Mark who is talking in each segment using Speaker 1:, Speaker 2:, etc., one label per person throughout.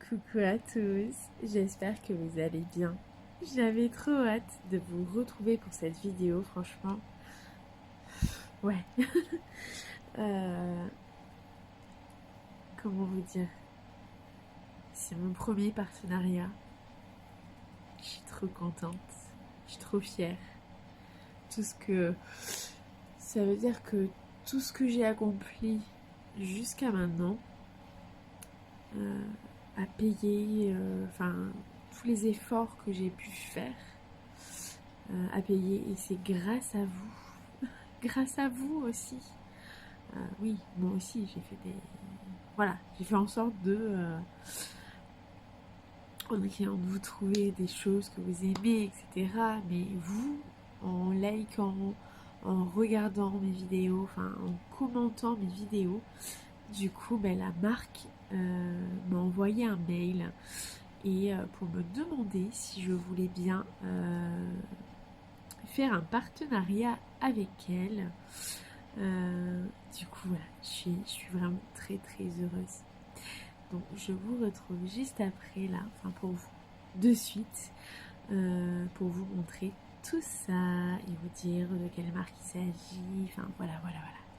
Speaker 1: Coucou à tous, j'espère que vous allez bien. J'avais trop hâte de vous retrouver pour cette vidéo, franchement. Ouais. Euh, comment vous dire? C'est mon premier partenariat. Je suis trop contente. Je suis trop fière. Tout ce que... Ça veut dire que tout ce que j'ai accompli jusqu'à maintenant, à payer, tous les efforts que j'ai pu faire, à payer, et c'est grâce à vous. Grâce à vous aussi. Oui, moi aussi, j'ai fait des... Voilà, j'ai fait en sorte de... en essayant de vous trouver des choses que vous aimez, etc. Mais vous, en likant, en regardant mes vidéos, enfin en commentant mes vidéos, du coup, la marque m'a envoyé un mail et pour me demander si je voulais bien faire un partenariat avec elle. Du coup, voilà, je suis vraiment très très heureuse. Donc, je vous retrouve juste après, là, enfin pour vous, de suite, pour vous montrer tout ça et vous dire de quelle marque il s'agit. Enfin, voilà.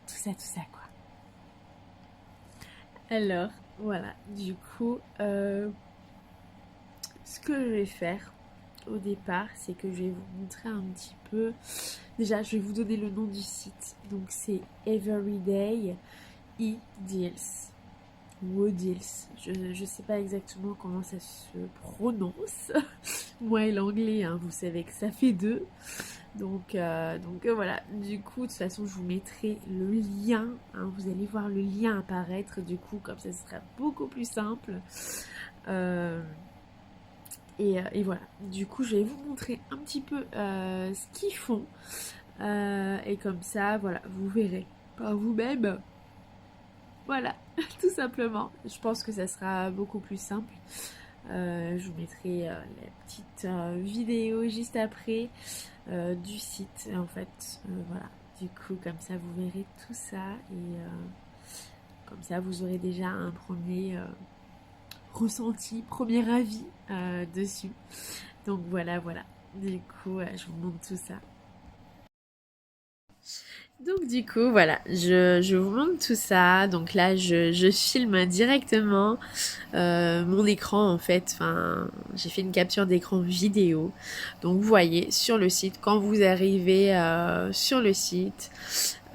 Speaker 1: Tout ça, quoi. Alors, voilà, du coup, ce que je vais faire au départ, c'est que je vais vous montrer un petit peu. Déjà, je vais vous donner le nom du site. Donc, c'est Everyday eDeals. Ou eDeals. Je sais pas exactement comment ça se prononce. Moi et l'anglais, hein, vous savez que ça fait deux. Donc voilà. Du coup, de toute façon, je vous mettrai le lien. Hein, vous allez voir le lien apparaître. Du coup, comme ça, ce sera beaucoup plus simple. Et voilà, du coup je vais vous montrer un petit peu ce qu'ils font et comme ça, voilà, vous verrez par vous-même. Voilà, tout simplement. Je pense que ça sera beaucoup plus simple. Je vous mettrai la petite vidéo juste après du site en fait. Voilà, du coup comme ça vous verrez tout ça et comme ça vous aurez déjà un premier... ressenti, premier avis dessus. Donc voilà. Du coup, je vous montre tout ça. Donc du coup, voilà, je vous montre tout ça. Donc là, je filme directement mon écran en fait. Enfin, j'ai fait une capture d'écran vidéo. Donc vous voyez sur le site, quand vous arrivez sur le site,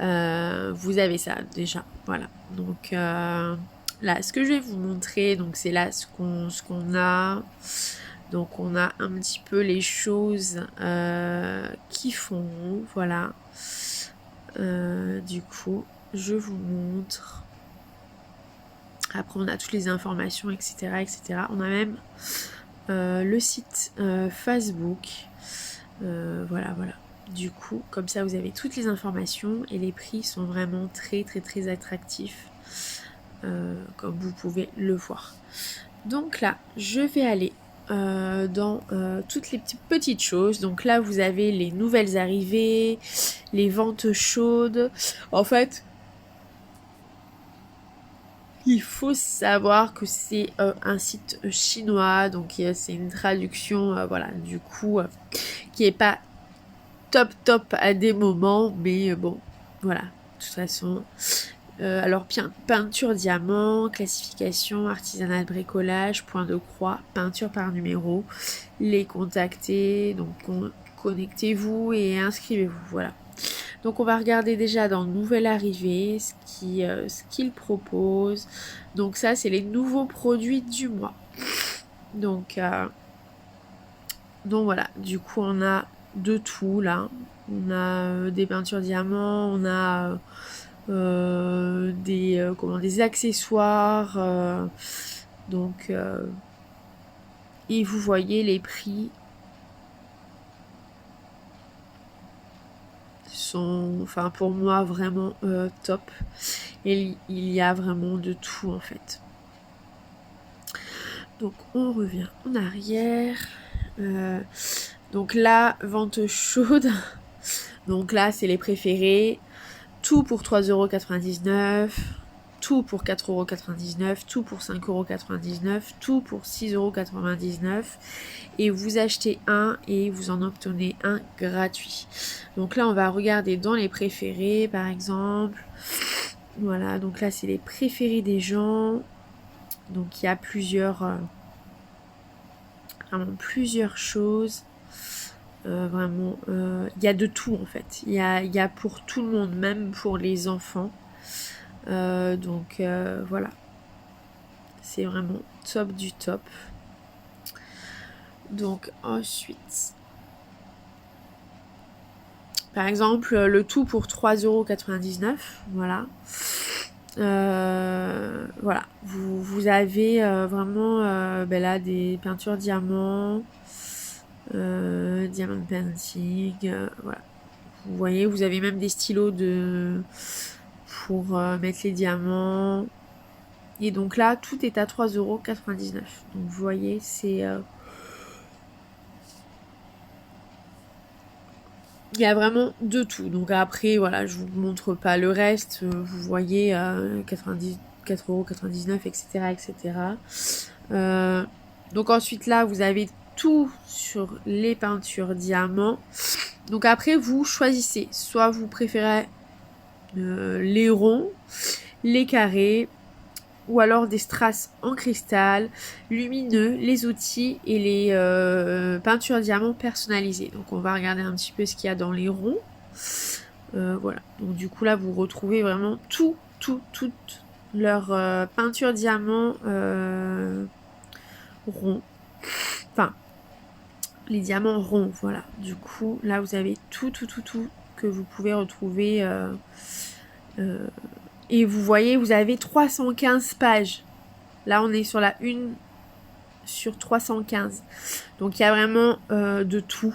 Speaker 1: vous avez ça déjà. Voilà. Donc là, ce que je vais vous montrer, donc c'est là ce qu'on a. Donc on a un petit peu les choses qui font, voilà. Du coup, je vous montre. Après, on a toutes les informations, etc. On a même le site Facebook. Voilà. Du coup, comme ça, vous avez toutes les informations et les prix sont vraiment très attractifs, comme vous pouvez le voir. Donc là, je vais aller dans toutes les petites choses. Donc là, vous avez les nouvelles arrivées, les ventes chaudes. En fait, il faut savoir que c'est un site chinois, donc c'est une traduction, voilà, du coup, qui est pas top à des moments, mais bon, voilà, de toute façon. Alors, peinture diamant, classification, artisanat de bricolage, point de croix, peinture par numéro, les contacter, donc connectez-vous et inscrivez-vous, voilà. Donc on va regarder déjà dans Nouvelle Arrivée ce qu'ils proposent. Donc ça, c'est les nouveaux produits du mois. Donc voilà, du coup on a de tout là. On a des peintures diamants, on a des accessoires. Et vous voyez les prix sont, enfin pour moi, vraiment top. Et il y a vraiment de tout en fait. Donc on revient en arrière. Donc là, vente chaude. Donc là, c'est les préférés. Tout pour 3,99 €. tout pour 4,99 €, tout pour 5,99 €, tout pour 6,99 € et vous achetez un et vous en obtenez un gratuit. Donc là on va regarder dans les préférés par exemple. Voilà, donc là c'est les préférés des gens. Donc il y a vraiment plusieurs choses. Vraiment, il y a de tout en fait. Il y a pour tout le monde, même pour les enfants. Donc voilà, c'est vraiment top du top. Donc ensuite, par exemple, le tout pour 3,99 €. Voilà. Voilà, vous avez vraiment là des peintures diamants, diamant painting, voilà. Vous voyez, vous avez même des stylos pour mettre les diamants. Et donc là, tout est à 3,99 €. Donc vous voyez, c'est il y a vraiment de tout. Donc après, voilà, je vous montre pas le reste. Vous voyez, 4,99 €, etc., etc. Donc ensuite là, vous avez tout sur les peintures diamants. Donc après, vous choisissez. Soit vous préférez les ronds, les carrés, ou alors des strass en cristal, lumineux, les outils et les peintures diamants personnalisées. Donc on va regarder un petit peu ce qu'il y a dans les ronds. Voilà, donc du coup là vous retrouvez vraiment toutes leurs peintures diamants ronds. Enfin, les diamants ronds, voilà. Du coup là vous avez tout que vous pouvez retrouver. Et vous voyez, vous avez 315 pages. Là, on est sur la 1 sur 315. Donc, il y a vraiment de tout.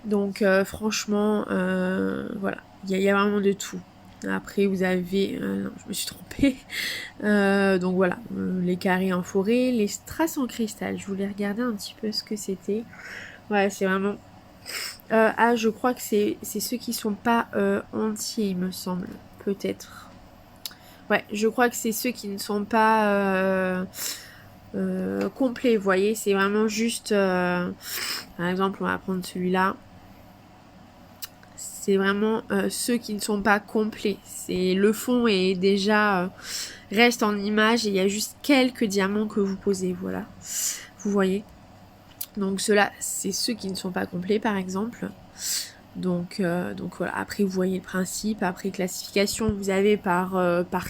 Speaker 1: Donc, franchement, voilà. Il y a vraiment de tout. Après, vous avez... non, je me suis trompée. Donc, voilà. Les carrés en forêt, les strass en cristal. Je voulais regarder un petit peu ce que c'était. Ouais, c'est vraiment... je crois que c'est ceux qui sont pas entiers, il me semble. Peut-être. Ouais, je crois que c'est ceux qui ne sont pas complets, vous voyez. C'est vraiment juste... par exemple, on va prendre celui-là. C'est vraiment ceux qui ne sont pas complets. C'est le fond est déjà... reste en image et il y a juste quelques diamants que vous posez, voilà. Vous voyez. Donc ceux-là, c'est ceux qui ne sont pas complets, par exemple. Donc voilà, après vous voyez le principe, après classification vous avez par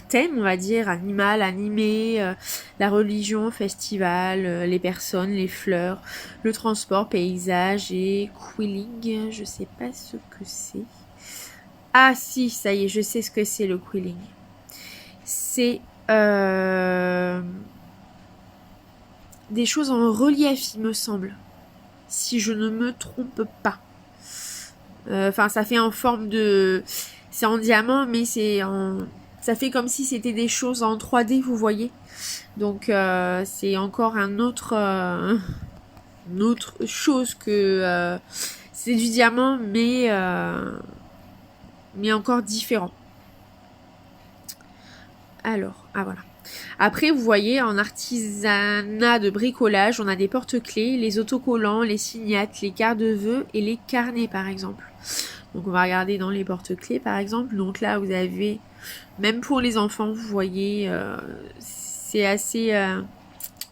Speaker 1: thème, on va dire, animal, animé, la religion, festival, les personnes, les fleurs, le transport, paysage et quilling, je sais pas ce que c'est. Ah si, ça y est, je sais ce que c'est le quilling. C'est des choses en relief, il me semble, si je ne me trompe pas. Enfin, ça fait en forme de... C'est en diamant, mais ça fait comme si c'était des choses en 3D, vous voyez. Donc, c'est encore une autre chose que... c'est du diamant, mais encore différent. Alors, voilà. Après, vous voyez, en artisanat de bricolage, on a des porte-clés, les autocollants, les signates, les cartes de vœux et les carnets, par exemple. Donc, on va regarder dans les porte-clés, par exemple. Donc là, vous avez, même pour les enfants, vous voyez, c'est assez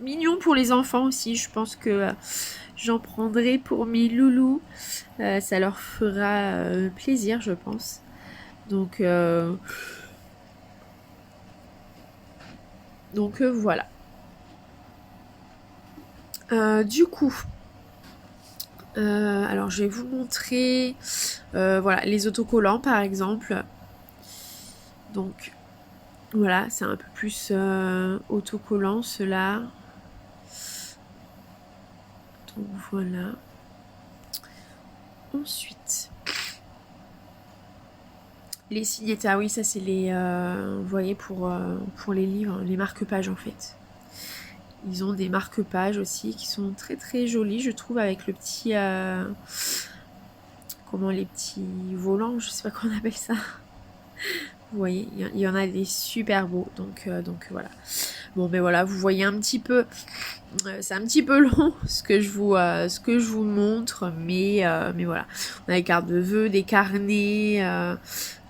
Speaker 1: mignon pour les enfants aussi. Je pense que j'en prendrai pour mes loulous. Ça leur fera plaisir, je pense. Donc voilà. Du coup, alors je vais vous montrer voilà, les autocollants par exemple. Donc voilà, c'est un peu plus autocollant ceux-là. Donc voilà. Ensuite, les signettes, ah oui, ça c'est les, vous voyez, pour les livres, les marque-pages en fait. Ils ont des marque-pages aussi qui sont très très jolis, je trouve, avec le petit... les petits volants, je sais pas comment on appelle ça. Vous voyez, il y en a des super beaux, donc voilà. Bon, ben voilà, vous voyez un petit peu, c'est un petit peu long ce que je vous montre, mais voilà. On a des cartes de vœux, des carnets,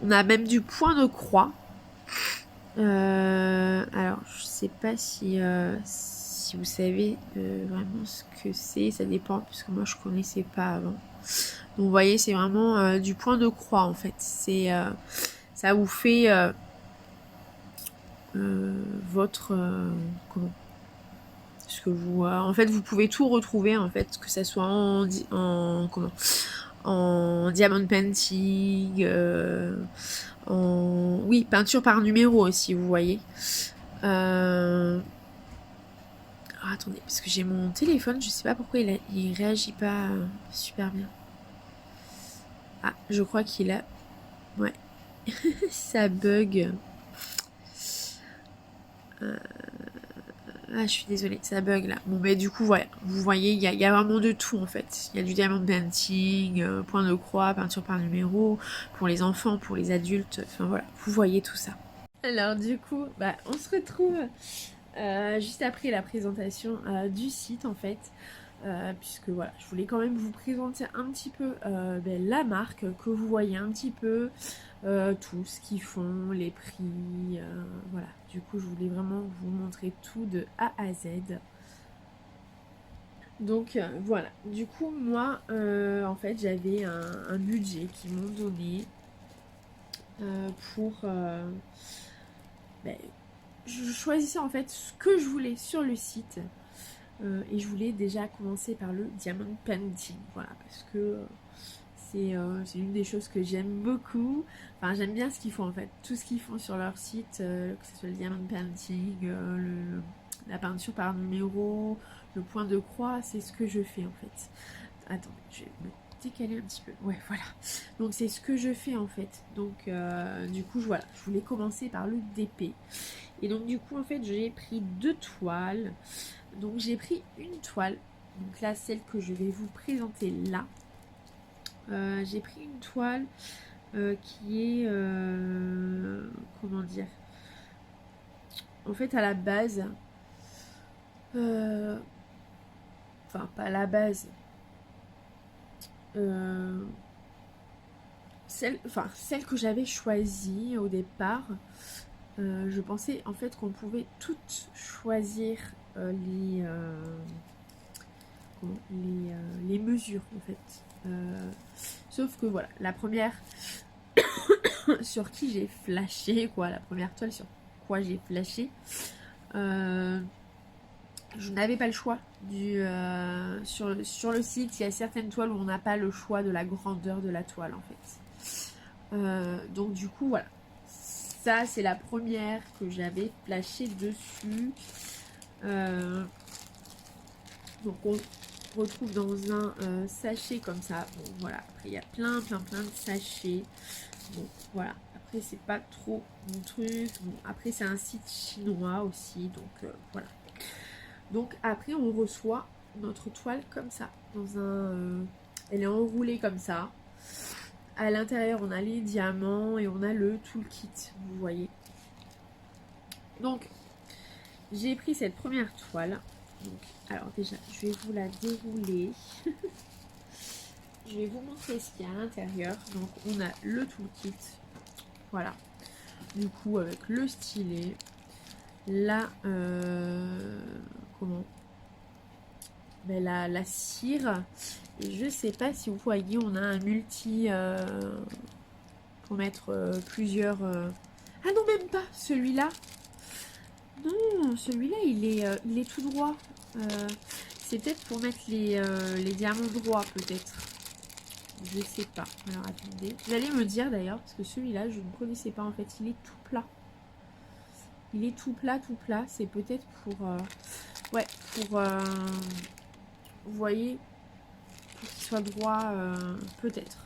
Speaker 1: on a même du point de croix. Alors, je sais pas si vous savez vraiment ce que c'est, ça dépend, parce que moi je connaissais pas avant. Donc vous voyez, c'est vraiment du point de croix en fait. Ça vous fait votre comment ce que vous en fait vous pouvez tout retrouver en fait, que ça soit en comment en diamond painting, en oui peinture par numéro aussi, vous voyez. Ah, attendez, parce que j'ai mon téléphone, je sais pas pourquoi il réagit pas super bien. Ah, je crois qu'il a ouais ça bug. Ah, je suis désolée, ça bug là. Bon, mais du coup, voilà. Vous voyez, il y a vraiment de tout en fait. Il y a du diamond painting, point de croix, peinture par numéro, pour les enfants, pour les adultes. Enfin voilà, vous voyez tout ça. Alors, du coup, bah, on se retrouve juste après la présentation du site en fait. Puisque voilà, je voulais quand même vous présenter un petit peu la marque, que vous voyez un petit peu tout ce qu'ils font, les prix, voilà. Du coup, je voulais vraiment vous montrer tout de A à Z. Donc voilà, du coup moi en fait j'avais un budget qu'ils m'ont donné pour ben, je choisissais en fait ce que je voulais sur le site. Et je voulais déjà commencer par le diamond painting, voilà, parce que c'est une des choses que j'aime beaucoup. Enfin, j'aime bien ce qu'ils font en fait, tout ce qu'ils font sur leur site, que ce soit le diamond painting, la peinture par numéro, le point de croix, c'est ce que je fais en fait. Attendez, je vais me décaler un petit peu. Ouais, voilà. Donc c'est ce que je fais en fait. Donc du coup, voilà, je voulais commencer par le DP. Et donc du coup, en fait, j'ai pris 2 toiles. Donc j'ai pris une toile, donc là celle que je vais vous présenter là. J'ai pris une toile qui est comment dire, en fait à la base, enfin pas à la base, celle que j'avais choisie au départ. Je pensais en fait qu'on pouvait toutes choisir les mesures en fait. Sauf que voilà, la première sur qui j'ai flashé, quoi, la première toile sur quoi j'ai flashé, je n'avais pas le choix sur le site. Il y a certaines toiles où on n'a pas le choix de la grandeur de la toile en fait. Donc du coup voilà, ça c'est la première que j'avais flashé dessus. Donc on retrouve dans un sachet comme ça. Bon voilà, après il y a plein de sachets. Bon voilà, après c'est pas trop mon truc. Bon après c'est un site chinois aussi, donc voilà. Donc après on reçoit notre toile comme ça, dans un elle est enroulée comme ça. À l'intérieur on a les diamants et on a le toolkit, vous voyez. Donc j'ai pris cette première toile. Donc, alors déjà je vais vous la dérouler. Je vais vous montrer ce qu'il y a à l'intérieur. Donc on a le toolkit, voilà, du coup avec le stylet, la comment, la cire, et je sais pas si vous voyez, on a un multi pour mettre plusieurs ah non, même pas celui-là, non, celui-là il est tout droit. C'est peut-être pour mettre les diamants droits peut-être. Je sais pas. Alors attendez. Vous allez me dire d'ailleurs, parce que celui-là, je ne connaissais pas en fait. Il est tout plat. Il est tout plat, tout plat. C'est peut-être pour... ouais, pour... vous voyez, pour qu'il soit droit, peut-être.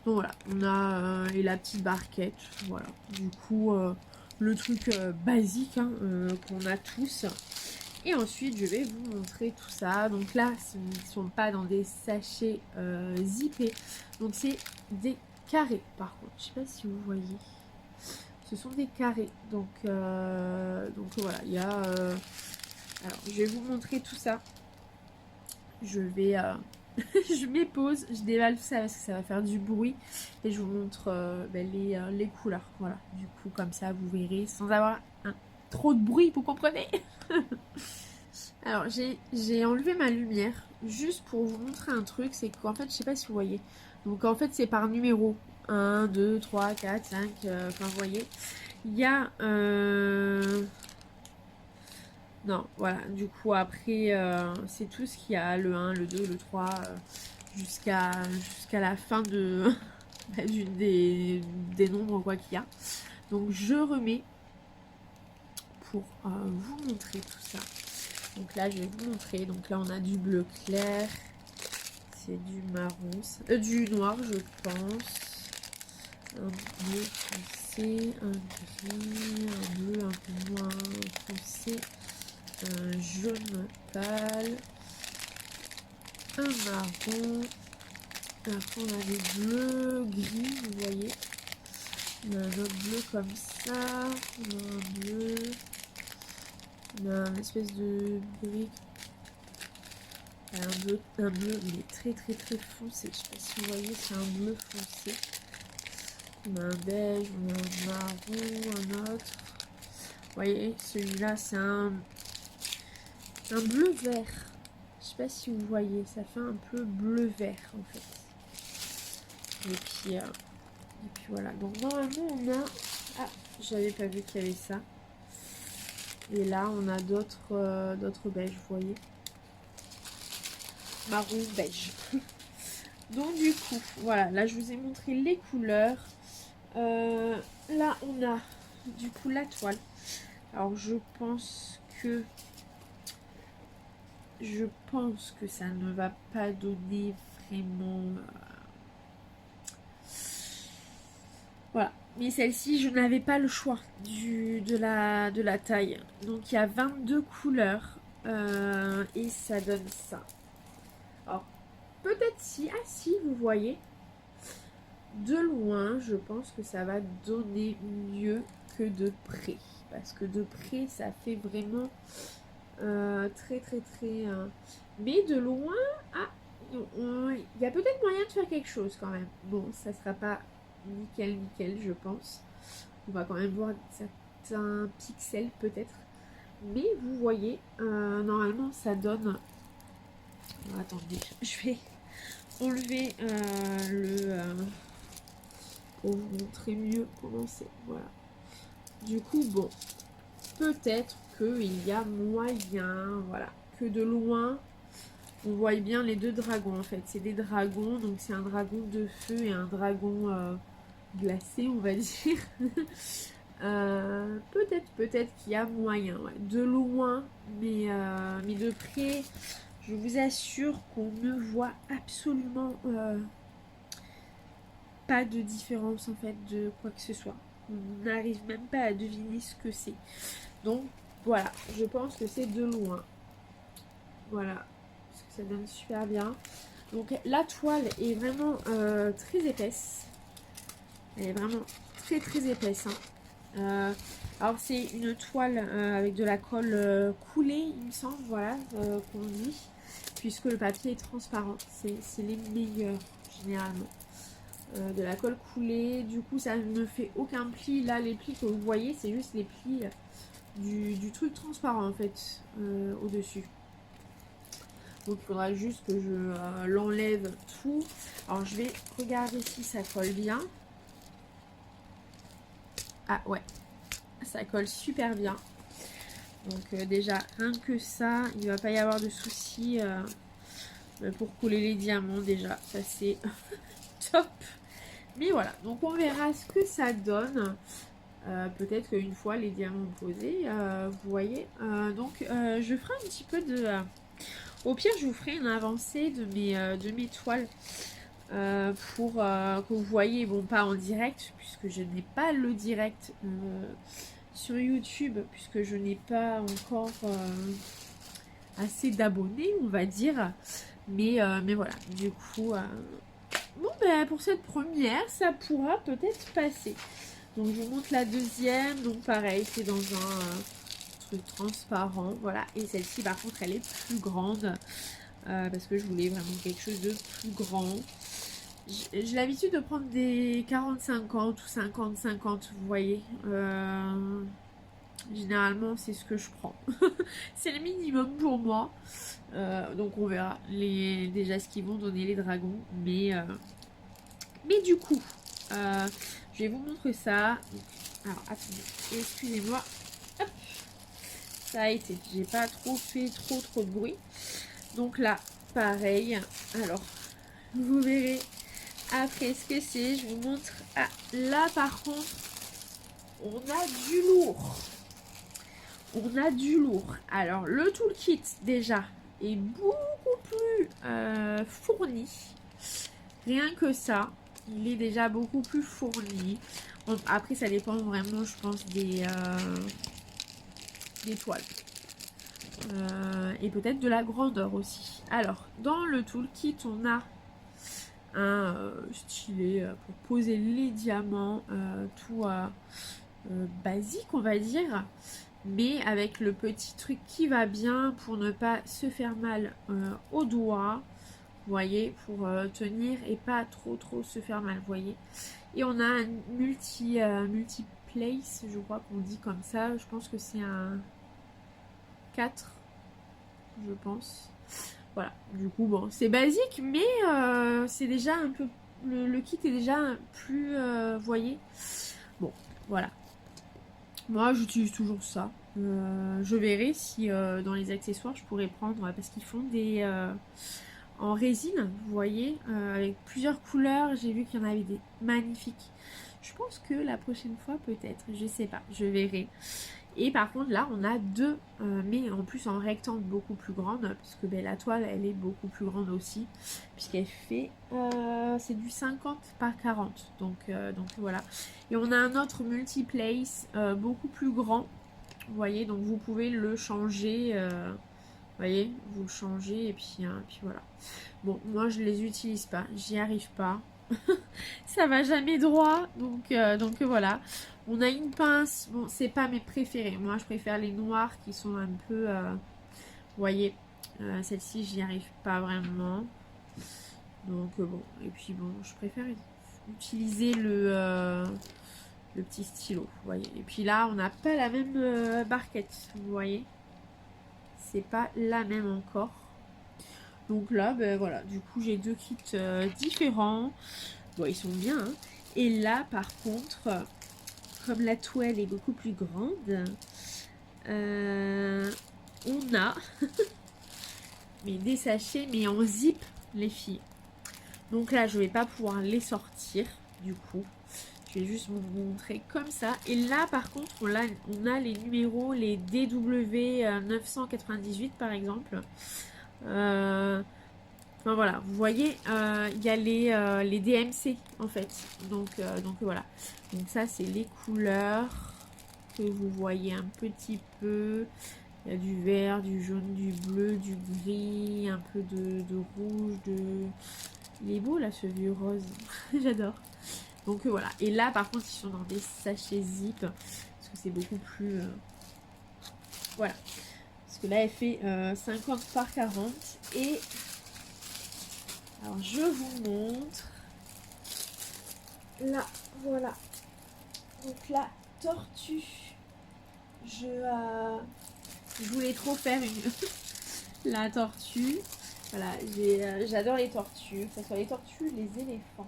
Speaker 1: Donc voilà, on a et la petite barquette. Voilà. Du coup, le truc basique hein, qu'on a tous. Et ensuite, je vais vous montrer tout ça. Donc là, ce ne sont pas dans des sachets zippés. Donc c'est des carrés par contre. Je sais pas si vous voyez. ce sont des carrés. Donc voilà, il y a... alors, je vais vous montrer tout ça. Je vais... je m'épose, je déballe tout ça parce que ça va faire du bruit. Et je vous montre les couleurs. Voilà, du coup, comme ça, vous verrez sans avoir trop de bruit, vous comprenez? Alors, j'ai enlevé ma lumière juste pour vous montrer un truc. C'est qu'en fait, je sais pas si vous voyez. Donc, en fait, c'est par numéro. 1, 2, 3, 4, 5. Enfin, vous voyez. Il y a... non, voilà. Du coup, après, c'est tout ce qu'il y a. Le 1, le 2, le 3, jusqu'à la fin de des nombres quoi qu'il y a. Donc, je remets pour vous montrer tout ça. Donc là, je vais vous montrer. Donc là, on a du bleu clair. C'est du marron. Du noir, je pense. Un bleu foncé. Un gris. Un bleu un peu moins foncé. Un jaune pâle. Un marron. Après, on a des bleus gris, vous voyez. On a un autre bleu comme ça. On a un bleu. On a une espèce de brique. Un bleu, il est très très très foncé. Je sais pas si vous voyez, c'est un bleu foncé. On a un beige, on a un marron, un autre. Vous voyez, celui-là, c'est un bleu vert. Je sais pas si vous voyez, ça fait un peu bleu vert en fait. Et puis voilà. Donc normalement on a... Ah, j'avais pas vu qu'il y avait ça. Et là, on a d'autres beiges, vous voyez. Marron, beige. Donc du coup, voilà, là je vous ai montré les couleurs. Là, on a du coup la toile. Alors je pense que ça ne va pas donner vraiment... Voilà. Mais celle-ci, je n'avais pas le choix de la taille. Donc il y a 22 couleurs et ça donne ça. Alors, peut-être si, vous voyez, de loin, je pense que ça va donner mieux que de près. Parce que de près, ça fait vraiment très, très, très... Mais de loin, il y a peut-être moyen de faire quelque chose quand même. Bon, ça sera pas nickel, je pense. On va quand même voir certains pixels peut-être. Mais vous voyez, normalement, ça donne... Alors, attendez, je vais enlever pour vous montrer mieux comment c'est. Voilà. Du coup, bon, peut-être qu'il y a moyen, voilà, que de loin, on voit bien les deux dragons en fait. C'est des dragons, donc c'est un dragon de feu et un dragon glacé, on va dire. Peut-être qu'il y a moyen, ouais. De loin, mais de près, je vous assure qu'on ne voit absolument pas de différence en fait de quoi que ce soit. On n'arrive même pas à deviner ce que c'est. Donc voilà, je pense que c'est de loin. Voilà, parce que ça donne super bien. Donc la toile est vraiment très épaisse. Elle est vraiment très très épaisse. Alors c'est une toile avec de la colle coulée, il me semble, voilà, qu'on dit. Puisque le papier est transparent. C'est les meilleurs, généralement. De la colle coulée. Du coup, ça ne fait aucun pli. Là, les plis que vous voyez, c'est juste les plis du truc transparent, en fait, au-dessus. Donc, il faudra juste que je l'enlève tout. Alors, je vais regarder si ça colle bien. Ah, ouais. Ça colle super bien. Donc, déjà, rien que ça, il ne va pas y avoir de soucis pour coller les diamants, déjà. Ça, c'est top. Mais voilà, donc on verra ce que ça donne. Peut-être qu'une fois les diamants posés, vous voyez. Donc je ferai un petit peu de... au pire, je vous ferai une avancée de mes toiles pour que vous voyez, bon pas en direct, puisque je n'ai pas le direct sur YouTube, puisque je n'ai pas encore assez d'abonnés, on va dire. Mais voilà, du coup... bon, ben, pour cette première, ça pourra peut-être passer. Donc je vous montre la deuxième. Donc pareil, c'est dans un truc transparent. Voilà. Et celle-ci par contre elle est plus grande. Parce que je voulais vraiment quelque chose de plus grand. J'ai l'habitude de prendre des 40-50 ou 50-50, vous voyez. Généralement c'est ce que je prends. C'est le minimum pour moi. Donc on verra déjà ce qu'ils vont donner les dragons. Mais du coup, je vais vous montrer ça. Donc, alors attendez, excusez-moi. Hop, ça a été. J'ai pas trop fait trop de bruit. Donc là, pareil. Alors, vous verrez après ce que c'est. Je vous montre. Ah, là par contre, on a du lourd. On a du lourd. Alors, le toolkit déjà est beaucoup plus fourni. Rien que ça, il est déjà beaucoup plus fourni. Après, ça dépend vraiment, je pense, des toiles. Et peut-être de la grandeur aussi. Alors, dans le toolkit, on a un stylet pour poser les diamants, tout basique, on va dire. Mais avec le petit truc qui va bien pour ne pas se faire mal aux doigts. Vous voyez, pour tenir et pas trop se faire mal, vous voyez. Et on a un multi-place, je crois qu'on dit comme ça. Je pense que c'est un 4, je pense. Voilà, du coup, bon, c'est basique, mais c'est déjà un peu... Le kit est déjà plus, vous voyez. Bon, voilà. Moi, j'utilise toujours ça. Je verrai si dans les accessoires, je pourrais prendre... Parce qu'ils font des... en résine, vous voyez, avec plusieurs couleurs. J'ai vu qu'il y en avait des magnifiques. Je pense que la prochaine fois, peut-être, je sais pas, je verrai. Et par contre, là, on a deux, mais en plus en rectangle beaucoup plus grande, puisque ben, la toile, elle est beaucoup plus grande aussi, puisqu'elle fait, c'est du 50 par 40, donc voilà. Et on a un autre multi-place, beaucoup plus grand, vous voyez, donc vous pouvez le changer, vous voyez, vous le changez, et puis voilà. Bon, moi, je les utilise pas, j'y arrive pas. Ça va jamais droit, donc voilà. On a une pince, bon c'est pas mes préférés, moi je préfère les noirs qui sont un peu, vous voyez, celle-ci j'y arrive pas vraiment, donc bon, et puis bon je préfère utiliser le petit stylo, vous voyez, et puis là on n'a pas la même barquette, vous voyez, c'est pas la même encore, donc là ben voilà, du coup j'ai deux kits différents. Bon, ils sont bien, hein. Et là, par contre, comme la toile est beaucoup plus grande, on a mais des sachets, mais en zip, les filles. Donc là, je vais pas pouvoir les sortir, du coup. Je vais juste vous montrer comme ça. Et là, par contre, on a les numéros, les DW 998, par exemple. Enfin voilà, vous voyez, il y a les DMC en fait. Donc voilà. Donc ça, c'est les couleurs que vous voyez un petit peu. Il y a du vert, du jaune, du bleu, du gris, un peu de rouge, Il est beau là ce vieux rose. J'adore. Donc voilà. Et là, par contre, ils sont dans des sachets zip. Parce que c'est beaucoup plus... Voilà. Parce que là, elle fait 50 par 40. Et... Alors, je vous montre. Là, voilà. Donc, la tortue. Je voulais trop faire la tortue. Voilà, j'adore les tortues. Que ce soit les tortues, les éléphants.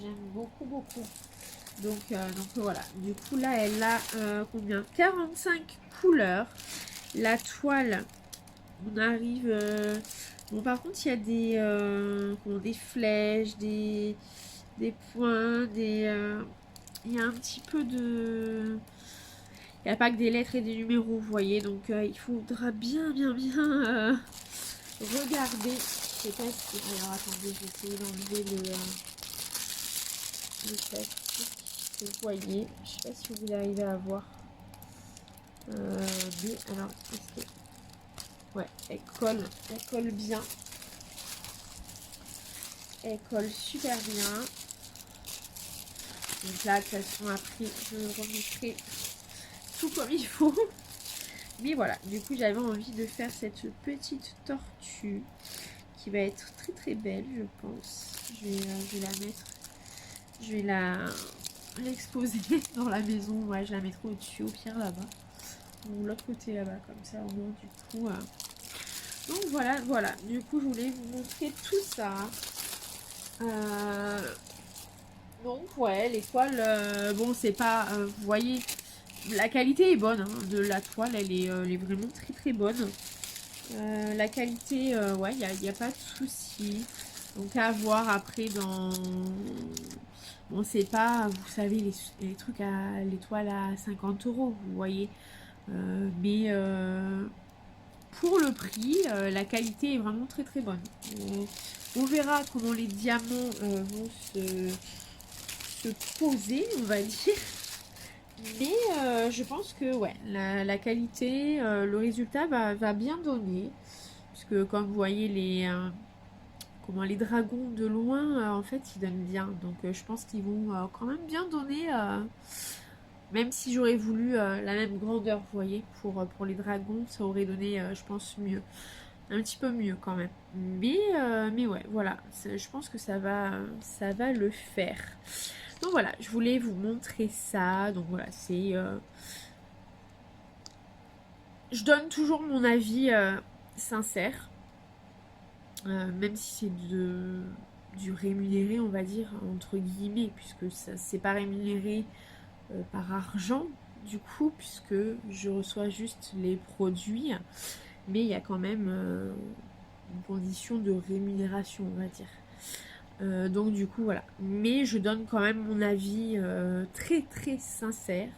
Speaker 1: J'aime beaucoup. Donc voilà. Du coup, là, elle a combien 45 couleurs. La toile, on arrive... Bon, par contre, il y a des flèches, des points, il y a un petit peu de... Il n'y a pas que des lettres et des numéros, vous voyez. Donc, il faudra bien regarder. Je sais pas si... Alors, attendez, je vais essayer d'enlever le plastique que vous voyez. Je sais pas si vous arrivez à voir. Mais, alors, est-ce que... Ouais, elle colle bien. Elle colle super bien. Donc là, de toute façon, après, je remettrai tout comme il faut. Mais voilà, du coup, j'avais envie de faire cette petite tortue qui va être très très belle, je pense. Je vais la mettre, je vais l'exposer dans la maison. Ouais, je la mettrai au-dessus, au pire là-bas. Ou l'autre côté là-bas, comme ça, au moins, du coup. Donc voilà, voilà. Du coup, je voulais vous montrer tout ça. Donc ouais, les toiles, bon, c'est pas, vous voyez, la qualité est bonne hein, de la toile, elle est vraiment très très bonne. La qualité, ouais, il n'y a pas de souci. Donc à voir après dans... Bon, c'est pas, vous savez, les trucs à l'étoile à 50 euros, vous voyez. Mais pour le prix, la qualité est vraiment très très bonne. On verra comment les diamants vont se poser, on va dire. Mais je pense que ouais, la qualité, le résultat va bien donner. Puisque comme vous voyez les dragons de loin, en fait, ils donnent bien. Donc je pense qu'ils vont quand même bien donner. Même si j'aurais voulu la même grandeur, vous voyez, pour les dragons, ça aurait donné, je pense, mieux. Un petit peu mieux quand même. Mais ouais, voilà. Je pense que ça va le faire. Donc voilà, je voulais vous montrer ça. Donc voilà, c'est... je donne toujours mon avis sincère. Même si c'est du rémunéré, on va dire, entre guillemets, puisque ça c'est pas rémunéré par argent, du coup, puisque je reçois juste les produits. Mais il y a quand même une condition de rémunération, on va dire. Donc du coup, voilà. Mais je donne quand même mon avis très très sincère.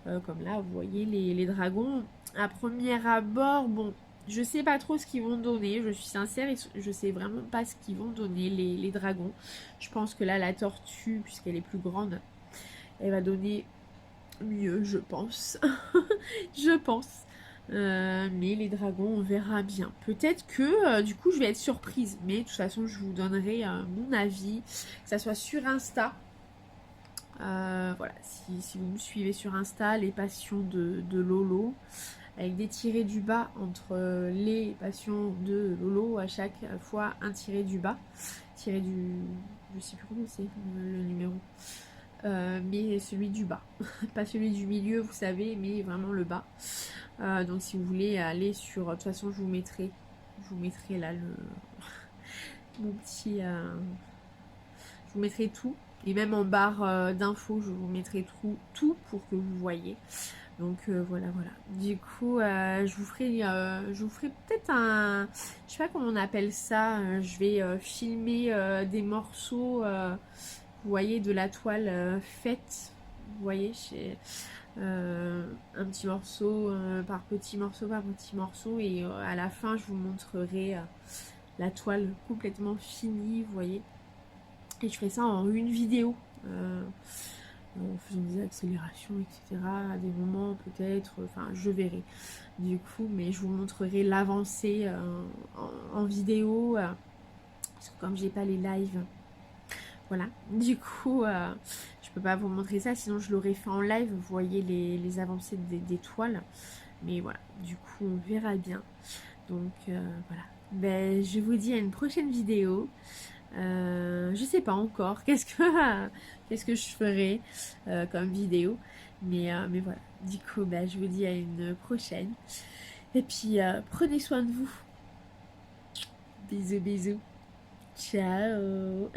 Speaker 1: Comme là, vous voyez les dragons. À premier abord, bon, je sais pas trop ce qu'ils vont donner. Je suis sincère et je sais vraiment pas ce qu'ils vont donner, les dragons. Je pense que là, la tortue, puisqu'elle est plus grande, elle va donner mieux, je pense. Je pense. Mais les dragons, on verra bien. Peut-être que du coup je vais être surprise. Mais de toute façon, je vous donnerai mon avis, que ça soit sur Insta. Voilà, si vous me suivez sur Insta, les passions de Lolo, avec des tirés du bas entre les passions de Lolo, à chaque fois un tiré du bas. Tiré du... Je sais plus comment c'est le numéro. Mais celui du bas. Pas celui du milieu, vous savez, mais vraiment le bas. Donc si vous voulez aller sur... De toute façon, je vous mettrai là mon petit... je vous mettrai tout. Et même en barre d'infos, je vous mettrai tout pour que vous voyez. Donc voilà. Du coup, je vous ferai peut-être un... Je sais pas comment on appelle ça. Je vais filmer des morceaux, vous voyez, de la toile faite. Vous voyez, un petit morceau par petit morceau. Et à la fin, je vous montrerai la toile complètement finie, vous voyez. Et je ferai ça en une vidéo. En faisant des accélérations, etc. À des moments peut-être, enfin je verrai du coup, mais je vous montrerai l'avancée en vidéo, parce que comme j'ai pas les lives, voilà, du coup je peux pas vous montrer ça, sinon je l'aurais fait en live, vous voyez les avancées des toiles, mais voilà, du coup on verra bien. Donc voilà, ben, je vous dis à une prochaine vidéo. Je sais pas encore qu'est-ce que je ferai comme vidéo, mais voilà, du coup bah, je vous dis à une prochaine et puis prenez soin de vous, bisous, ciao.